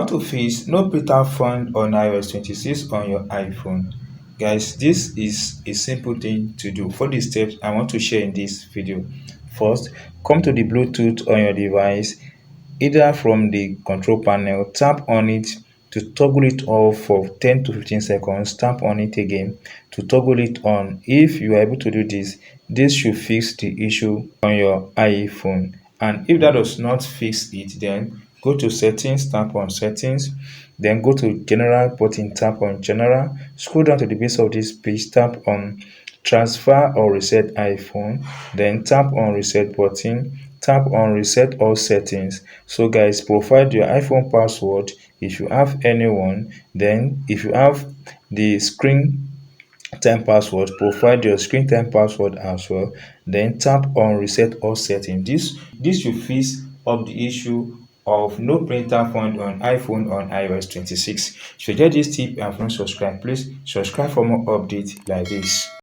How to fix no printer found on iOS 26 on your iPhone. Guys, this is a simple thing to do. For the steps I want to share in this video, first, come to the Bluetooth on your device, either from the control panel, tap on it to toggle it off for 10 to 15 seconds, tap on it again to toggle it on. If you are able to do this, this should fix the issue on your iPhone. And if that does not fix it, then go to settings, tap on settings, then go to general button, tap on general, scroll down to the base of this page, tap on transfer or reset iPhone, then tap on reset button, tap on reset all settings. So guys, provide your iPhone password if you have anyone. Then if you have the screen time password, provide your screen time password as well, then tap on reset all settings. This will fix up the issue of no printer found on iPhone on iOS 26. If you get this tip and don't subscribe, please subscribe for more updates like this.